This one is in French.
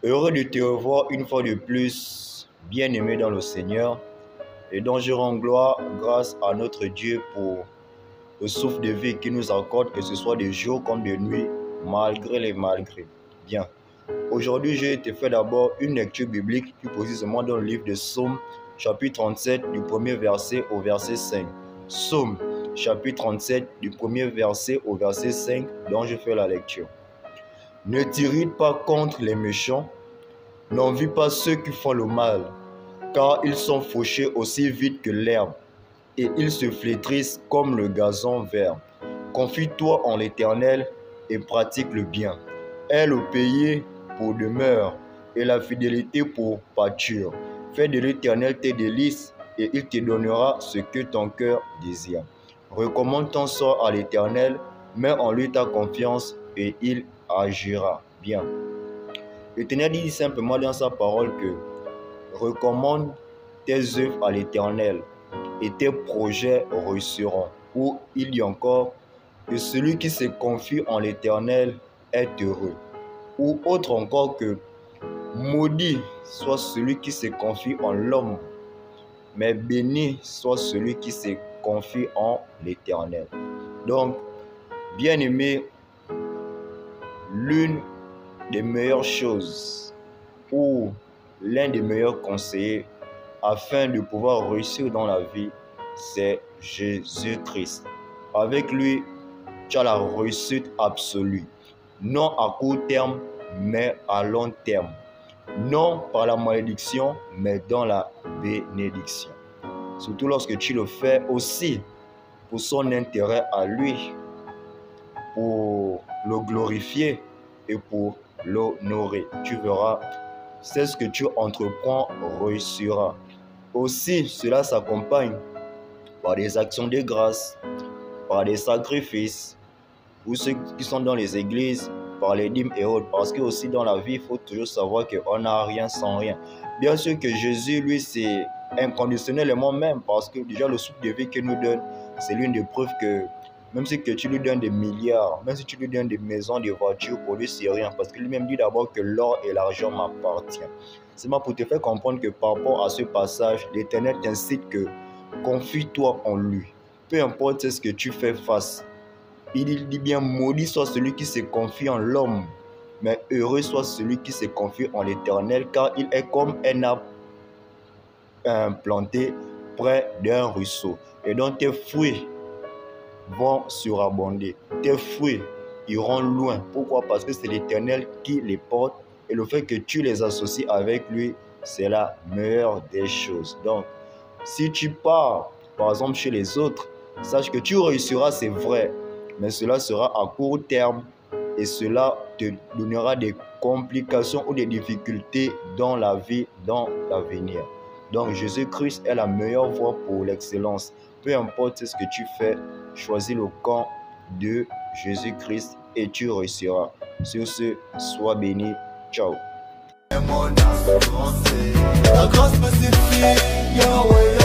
Heureux de te revoir une fois de plus, bien-aimé dans le Seigneur, et dont je rends grâce à notre Dieu pour le souffle de vie qu'il nous accorde, que ce soit de jour comme de nuit, malgré les malgrés. Bien. Aujourd'hui, j'ai te fait d'abord une lecture biblique, plus précisément dans le livre de Psaume, chapitre 37, du premier verset au verset 5. Psaume, chapitre 37, du premier verset au verset 5, dont je fais la lecture. Ne t'irrite pas contre les méchants, n'envie pas ceux qui font le mal, car ils sont fauchés aussi vite que l'herbe, et ils se flétrissent comme le gazon vert. Confie-toi en l'Éternel et pratique le bien. Aie le pays pour demeure et la fidélité pour pâture. Fais de l'Éternel tes délices et il te donnera ce que ton cœur désire. Recommande ton sort à l'Éternel, mets en lui ta confiance et il agira bien. L'Éternel dit simplement dans sa parole que recommande tes œuvres à l'Éternel et tes projets réussiront. Ou il dit encore que celui qui se confie en l'Éternel est heureux. Ou autre encore que maudit soit celui qui se confie en l'homme, mais béni soit celui qui se confie en l'Éternel. Donc, bien-aimé, l'une des meilleures choses ou l'un des meilleurs conseillers afin de pouvoir réussir dans la vie, c'est Jésus-Christ. Avec lui, tu as la réussite absolue. Non à court terme, mais à long terme. Non par la malédiction, mais dans la bénédiction. Surtout lorsque tu le fais aussi pour son intérêt à lui, pour le glorifier et pour l'honorer. Tu verras, c'est ce que tu entreprends réussira. Aussi, cela s'accompagne par des actions de grâce, par des sacrifices, ou ceux qui sont dans les églises, par les dîmes et autres. Parce que aussi dans la vie, il faut toujours savoir qu'on n'a rien sans rien. Bien sûr que Jésus, lui, c'est inconditionnellement même, parce que déjà le souffle de vie qu'il nous donne, c'est l'une des preuves que même si que tu lui donnes des milliards, même si tu lui donnes des maisons, des voitures, pour lui, c'est rien. Parce qu'il lui-même dit d'abord que l'or et l'argent m'appartiennent. C'est pour te faire comprendre que par rapport à ce passage, l'Éternel t'incite que confie-toi en lui. Peu importe ce que tu fais face. Il dit bien, maudit soit celui qui se confie en l'homme, mais heureux soit celui qui se confie en l'Éternel, car il est comme un arbre planté près d'un ruisseau. Et donc tes fruits vont surabonder. Tes fruits iront loin. Pourquoi? Parce que c'est l'Éternel qui les porte et le fait que tu les associes avec lui, c'est la meilleure des choses. Donc, si tu pars, par exemple, chez les autres, sache que tu réussiras, c'est vrai, mais cela sera à court terme et cela te donnera des complications ou des difficultés dans la vie, dans l'avenir. Donc, Jésus-Christ est la meilleure voie pour l'excellence. Peu importe ce que tu fais, choisis le camp de Jésus-Christ et tu réussiras. Sur ce, sois béni. Ciao. La grâce me suffit, Yahweh.